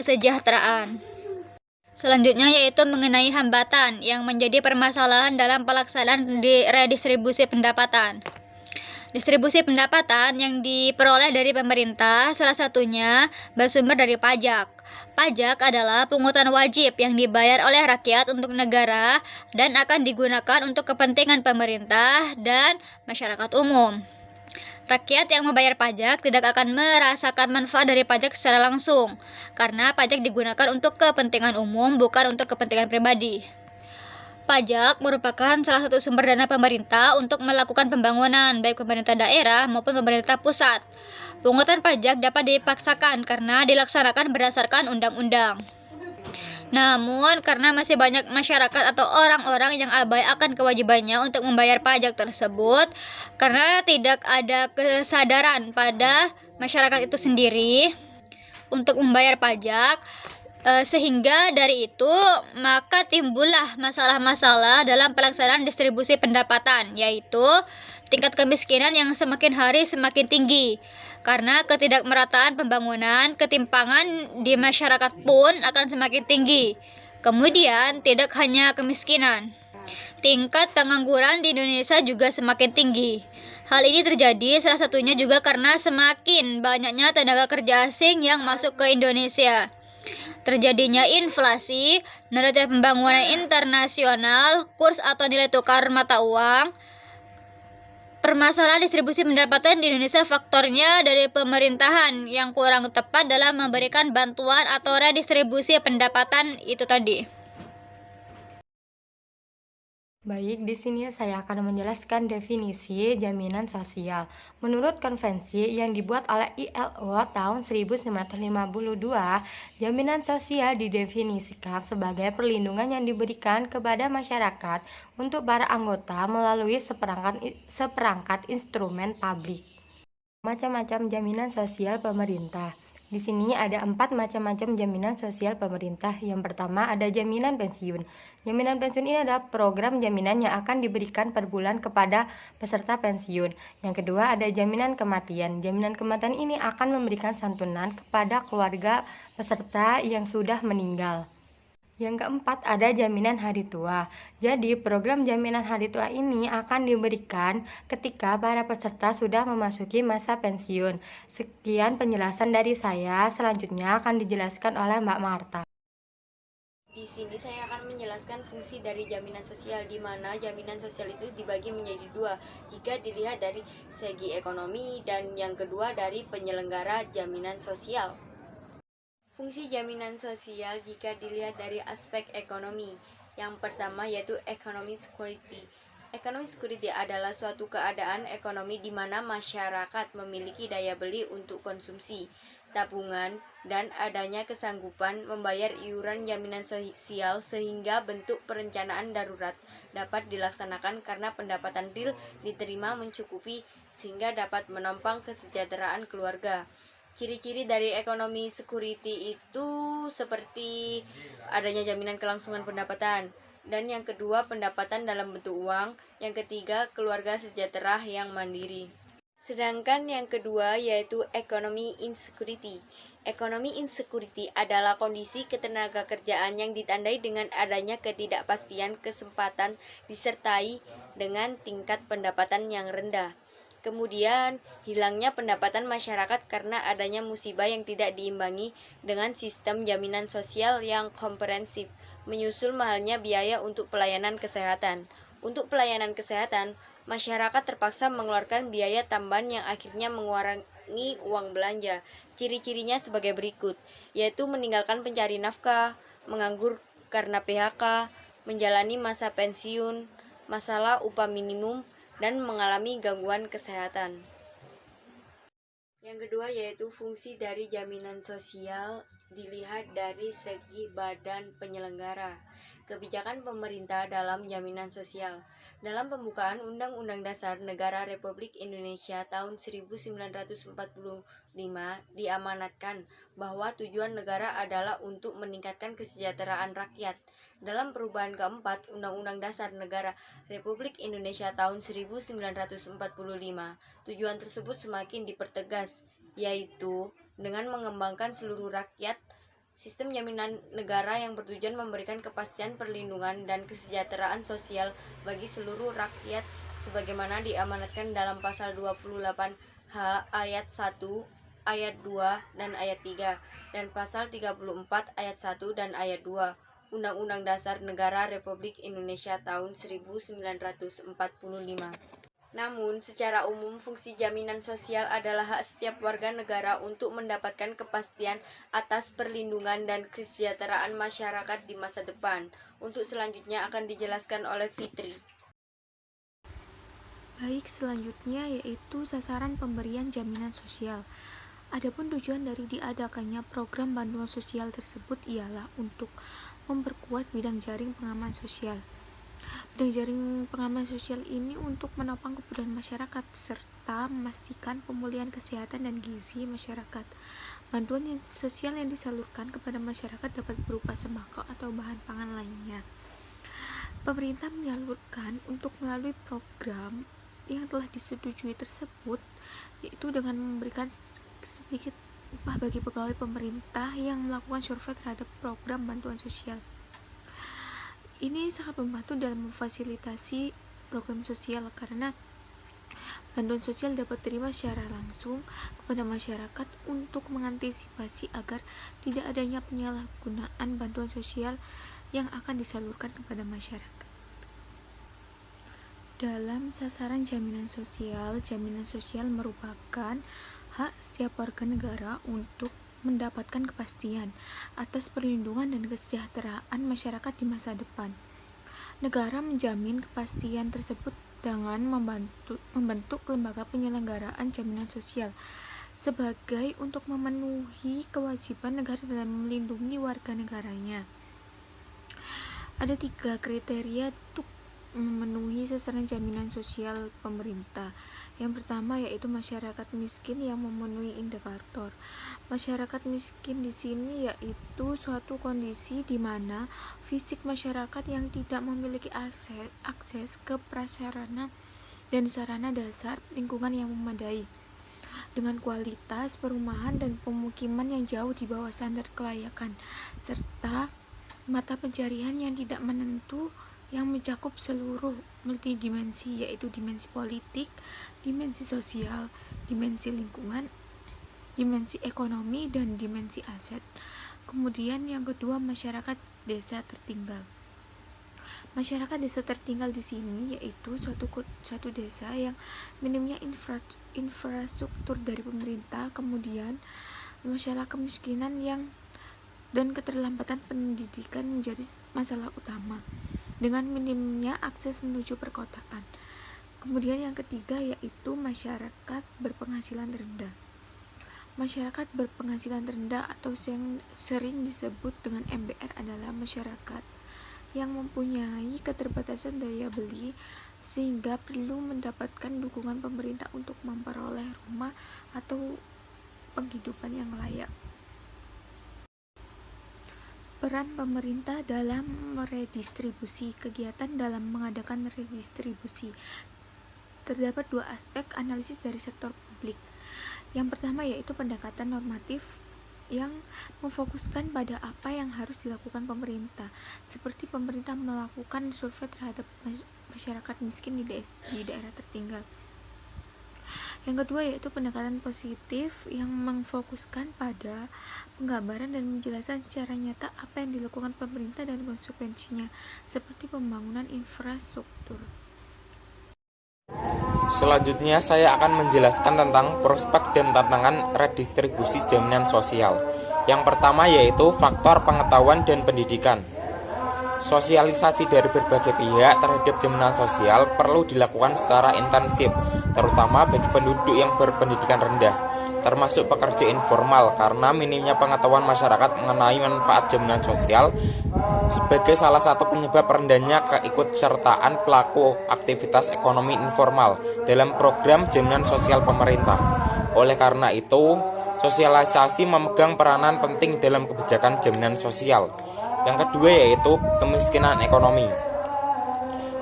kesejahteraan. Selanjutnya yaitu mengenai hambatan yang menjadi permasalahan dalam pelaksanaan redistribusi pendapatan. Distribusi pendapatan yang diperoleh dari pemerintah salah satunya bersumber dari pajak. Pajak adalah pungutan wajib yang dibayar oleh rakyat untuk negara dan akan digunakan untuk kepentingan pemerintah dan masyarakat umum. Rakyat yang membayar pajak tidak akan merasakan manfaat dari pajak secara langsung, karena pajak digunakan untuk kepentingan umum, bukan untuk kepentingan pribadi. Pajak merupakan salah satu sumber dana pemerintah untuk melakukan pembangunan, baik pemerintah daerah maupun pemerintah pusat. Pungutan pajak dapat dipaksakan karena dilaksanakan berdasarkan undang-undang. Namun, karena masih banyak masyarakat atau orang-orang yang abai akan kewajibannya untuk membayar pajak tersebut, karena tidak ada kesadaran pada masyarakat itu sendiri untuk membayar pajak, sehingga dari itu maka timbullah masalah-masalah dalam pelaksanaan distribusi pendapatan, yaitu tingkat kemiskinan yang semakin hari semakin tinggi. Karena ketidakmerataan pembangunan, ketimpangan di masyarakat pun akan semakin tinggi. Kemudian, tidak hanya kemiskinan, tingkat pengangguran di Indonesia juga semakin tinggi. Hal ini terjadi salah satunya juga karena semakin banyaknya tenaga kerja asing yang masuk ke Indonesia. Terjadinya inflasi, neraca pembangunan internasional, kurs atau nilai tukar mata uang. Permasalahan distribusi pendapatan di Indonesia faktornya dari pemerintahan yang kurang tepat dalam memberikan bantuan atau redistribusi pendapatan itu tadi. Baik, di sini saya akan menjelaskan definisi jaminan sosial. Menurut konvensi yang dibuat oleh ILO tahun 1952, jaminan sosial didefinisikan sebagai perlindungan yang diberikan kepada masyarakat untuk para anggota melalui seperangkat instrumen publik. Macam-macam jaminan sosial pemerintah. Di sini ada 4 macam-macam jaminan sosial pemerintah. Yang pertama ada jaminan pensiun. Jaminan pensiun ini adalah program jaminan yang akan diberikan per bulan kepada peserta pensiun. Yang kedua ada jaminan kematian. Jaminan kematian ini akan memberikan santunan kepada keluarga peserta yang sudah meninggal. Yang keempat ada jaminan hari tua. Jadi program jaminan hari tua ini akan diberikan ketika para peserta sudah memasuki masa pensiun. Sekian penjelasan dari saya, selanjutnya akan dijelaskan oleh Mbak Marta. Di sini saya akan menjelaskan fungsi dari jaminan sosial, di mana jaminan sosial itu dibagi menjadi dua jika dilihat dari segi ekonomi dan yang kedua dari penyelenggara jaminan sosial. Fungsi jaminan sosial jika dilihat dari aspek ekonomi. Yang pertama yaitu economic security. Economic security adalah suatu keadaan ekonomi di mana masyarakat memiliki daya beli untuk konsumsi, tabungan, dan adanya kesanggupan membayar iuran jaminan sosial sehingga bentuk perencanaan darurat dapat dilaksanakan karena pendapatan real diterima mencukupi sehingga dapat menopang kesejahteraan keluarga. Ciri-ciri dari ekonomi security itu seperti adanya jaminan kelangsungan pendapatan, dan yang kedua pendapatan dalam bentuk uang, yang ketiga keluarga sejahtera yang mandiri. Sedangkan yang kedua yaitu economy insecurity. Economy insecurity adalah kondisi ketenagakerjaan yang ditandai dengan adanya ketidakpastian kesempatan disertai dengan tingkat pendapatan yang rendah. Kemudian, hilangnya pendapatan masyarakat karena adanya musibah yang tidak diimbangi dengan sistem jaminan sosial yang komprehensif, menyusul mahalnya biaya untuk pelayanan kesehatan. Untuk pelayanan kesehatan, masyarakat terpaksa mengeluarkan biaya tambahan yang akhirnya mengurangi uang belanja. Ciri-cirinya sebagai berikut, yaitu meninggalkan pencari nafkah, menganggur karena PHK, menjalani masa pensiun, masalah upah minimum, dan mengalami gangguan kesehatan. Yang kedua yaitu fungsi dari jaminan sosial dilihat dari segi badan penyelenggara. Kebijakan pemerintah dalam jaminan sosial. Dalam pembukaan Undang-Undang Dasar Negara Republik Indonesia tahun 1945 diamanatkan bahwa tujuan negara adalah untuk meningkatkan kesejahteraan rakyat. Dalam perubahan keempat Undang-Undang Dasar Negara Republik Indonesia tahun 1945, tujuan tersebut semakin dipertegas, yaitu dengan mengembangkan seluruh rakyat Sistem jaminan negara yang bertujuan memberikan kepastian perlindungan dan kesejahteraan sosial bagi seluruh rakyat sebagaimana diamanatkan dalam pasal 28H ayat 1, ayat 2 dan ayat 3 dan pasal 34 ayat 1 dan ayat 2 Undang-Undang Dasar Negara Republik Indonesia tahun 1945. Namun, secara umum, fungsi jaminan sosial adalah hak setiap warga negara untuk mendapatkan kepastian atas perlindungan dan kesejahteraan masyarakat di masa depan. Untuk selanjutnya akan dijelaskan oleh Fitri. Baik, selanjutnya yaitu sasaran pemberian jaminan sosial. Adapun tujuan dari diadakannya program bantuan sosial tersebut ialah untuk memperkuat bidang jaring pengaman sosial. Bidang jaring pengaman sosial ini untuk menopang kebutuhan masyarakat serta memastikan pemulihan kesehatan dan gizi masyarakat. Bantuan sosial yang disalurkan kepada masyarakat dapat berupa sembako atau bahan pangan lainnya. Pemerintah menyalurkan untuk melalui program yang telah disetujui tersebut, yaitu dengan memberikan sedikit upah bagi pegawai pemerintah yang melakukan survei terhadap program bantuan sosial. Ini sangat membantu dalam memfasilitasi program sosial karena bantuan sosial dapat diterima secara langsung kepada masyarakat untuk mengantisipasi agar tidak adanya penyalahgunaan bantuan sosial yang akan disalurkan kepada masyarakat. Dalam sasaran jaminan sosial merupakan hak setiap warga negara untuk mendapatkan kepastian atas perlindungan dan kesejahteraan masyarakat di masa depan. Negara menjamin kepastian tersebut dengan membentuk lembaga penyelenggaraan jaminan sosial sebagai untuk memenuhi kewajiban negara dalam melindungi warga negaranya. Ada 3 kriteria untuk memenuhi sasaran jaminan sosial pemerintah. Yang pertama yaitu masyarakat miskin yang memenuhi indikator. Masyarakat miskin di sini yaitu suatu kondisi di mana fisik masyarakat yang tidak memiliki akses ke prasarana dan sarana dasar lingkungan yang memadai, dengan kualitas perumahan dan pemukiman yang jauh di bawah standar kelayakan, serta mata pencarian yang tidak menentu yang mencakup seluruh multidimensi, yaitu dimensi politik, dimensi sosial, dimensi lingkungan, dimensi ekonomi, dan dimensi aset. Kemudian yang kedua, masyarakat desa tertinggal. Masyarakat desa tertinggal di sini yaitu suatu desa yang minimnya infrastruktur dari pemerintah, kemudian masalah kemiskinan dan keterlambatan pendidikan menjadi masalah utama, dengan minimnya akses menuju perkotaan. Kemudian yang ketiga yaitu masyarakat berpenghasilan rendah. Masyarakat berpenghasilan rendah atau yang sering disebut dengan MBR adalah masyarakat yang mempunyai keterbatasan daya beli sehingga perlu mendapatkan dukungan pemerintah untuk memperoleh rumah atau penghidupan yang layak. Peran pemerintah dalam redistribusi. Kegiatan dalam mengadakan redistribusi terdapat 2 aspek analisis dari sektor publik. Yang pertama yaitu pendekatan normatif yang memfokuskan pada apa yang harus dilakukan pemerintah, seperti pemerintah melakukan survei terhadap masyarakat miskin di daerah tertinggal. Yang kedua yaitu pendekatan positif yang memfokuskan pada penggambaran dan menjelaskan secara nyata apa yang dilakukan pemerintah dan konsekuensinya, seperti pembangunan infrastruktur. Selanjutnya saya akan menjelaskan tentang prospek dan tantangan redistribusi jaminan sosial. Yang pertama yaitu faktor pengetahuan dan pendidikan. Sosialisasi dari berbagai pihak terhadap jaminan sosial perlu dilakukan secara intensif, terutama bagi penduduk yang berpendidikan rendah, termasuk pekerja informal, karena minimnya pengetahuan masyarakat mengenai manfaat jaminan sosial sebagai salah satu penyebab rendahnya keikutsertaan pelaku aktivitas ekonomi informal dalam program jaminan sosial pemerintah. Oleh karena itu, sosialisasi memegang peranan penting dalam kebijakan jaminan sosial. Yang kedua yaitu kemiskinan ekonomi.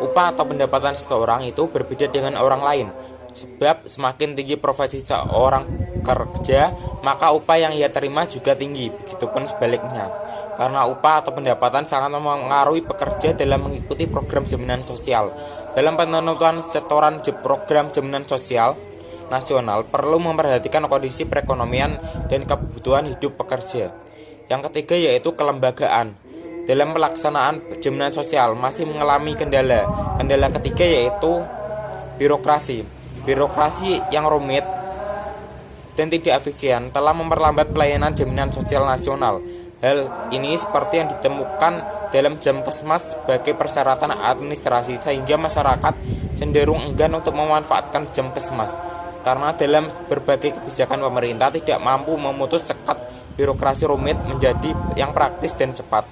Upah atau pendapatan seseorang itu berbeda dengan orang lain, sebab semakin tinggi profesi seseorang bekerja, maka upah yang ia terima juga tinggi, begitupun sebaliknya. Karena upah atau pendapatan sangat mempengaruhi pekerja dalam mengikuti program jaminan sosial. Dalam penentuan setoran program jaminan sosial nasional perlu memperhatikan kondisi perekonomian dan kebutuhan hidup pekerja. Yang ketiga yaitu kelembagaan. Dalam pelaksanaan jaminan sosial masih mengalami kendala. Kendala ketiga yaitu birokrasi. Birokrasi yang rumit dan tidak efisien telah memperlambat pelayanan jaminan sosial nasional. Hal ini seperti yang ditemukan dalam Jamkesmas sebagai persyaratan administrasi, sehingga masyarakat cenderung enggan untuk memanfaatkan Jamkesmas karena dalam berbagai kebijakan pemerintah tidak mampu memutus sekat birokrasi rumit menjadi yang praktis dan cepat.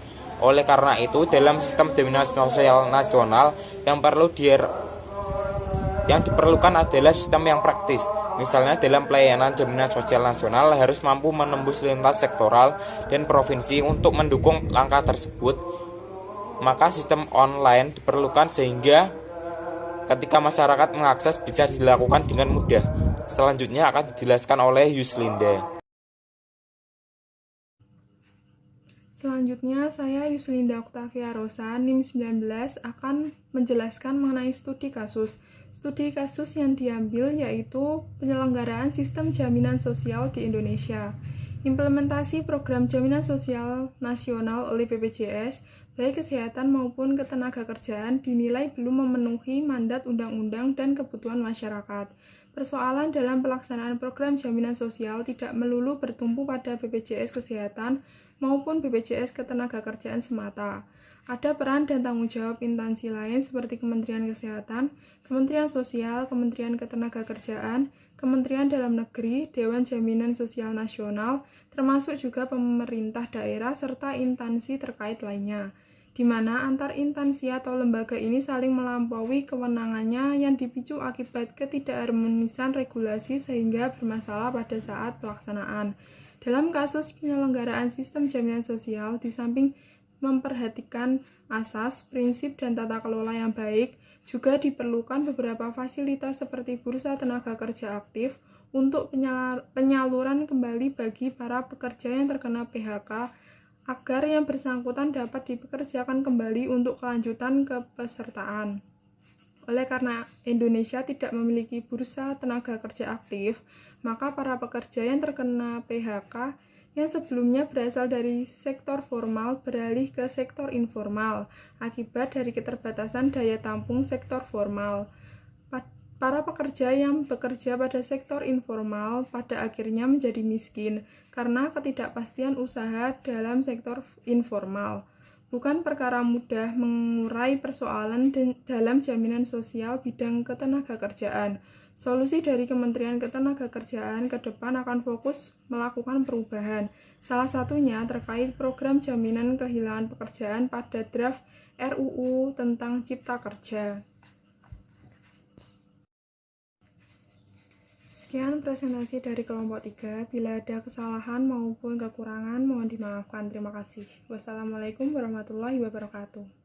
Oleh karena itu, dalam sistem jaminan sosial nasional yang diperlukan adalah sistem yang praktis. Misalnya dalam pelayanan jaminan sosial nasional harus mampu menembus lintas sektoral dan provinsi. Untuk mendukung langkah tersebut, maka sistem online diperlukan sehingga ketika masyarakat mengakses bisa dilakukan dengan mudah. Selanjutnya akan dijelaskan oleh Yuslinda. Selanjutnya, saya Yuslinda Octavia Rosa, NIM 19, akan menjelaskan mengenai studi kasus. Studi kasus yang diambil yaitu penyelenggaraan sistem jaminan sosial di Indonesia. Implementasi program jaminan sosial nasional oleh BPJS, baik kesehatan maupun ketenagakerjaan, dinilai belum memenuhi mandat undang-undang dan kebutuhan masyarakat. Persoalan dalam pelaksanaan program jaminan sosial tidak melulu bertumpu pada BPJS Kesehatan maupun BPJS Ketenagakerjaan semata. Ada peran dan tanggung jawab instansi lain seperti Kementerian Kesehatan, Kementerian Sosial, Kementerian Ketenagakerjaan, Kementerian Dalam Negeri, Dewan Jaminan Sosial Nasional, termasuk juga pemerintah daerah serta instansi terkait lainnya, di mana antar instansi atau lembaga ini saling melampaui kewenangannya yang dipicu akibat ketidakharmonisan regulasi sehingga bermasalah pada saat pelaksanaan. Dalam kasus penyelenggaraan sistem jaminan sosial, di samping memperhatikan asas, prinsip, dan tata kelola yang baik, juga diperlukan beberapa fasilitas seperti bursa tenaga kerja aktif untuk penyaluran kembali bagi para pekerja yang terkena PHK agar yang bersangkutan dapat dipekerjakan kembali untuk kelanjutan kepesertaan. Oleh karena Indonesia tidak memiliki bursa tenaga kerja aktif, maka para pekerja yang terkena PHK yang sebelumnya berasal dari sektor formal beralih ke sektor informal akibat dari keterbatasan daya tampung sektor formal. Para pekerja yang bekerja pada sektor informal pada akhirnya menjadi miskin karena ketidakpastian usaha dalam sektor informal. Bukan perkara mudah mengurai persoalan dalam jaminan sosial bidang ketenagakerjaan. Solusi dari Kementerian Ketenagakerjaan ke depan akan fokus melakukan perubahan. Salah satunya terkait program jaminan kehilangan pekerjaan pada draft RUU tentang Cipta Kerja. Sekian presentasi dari kelompok 3. Bila ada kesalahan maupun kekurangan, mohon dimaafkan. Terima kasih. Wassalamualaikum warahmatullahi wabarakatuh.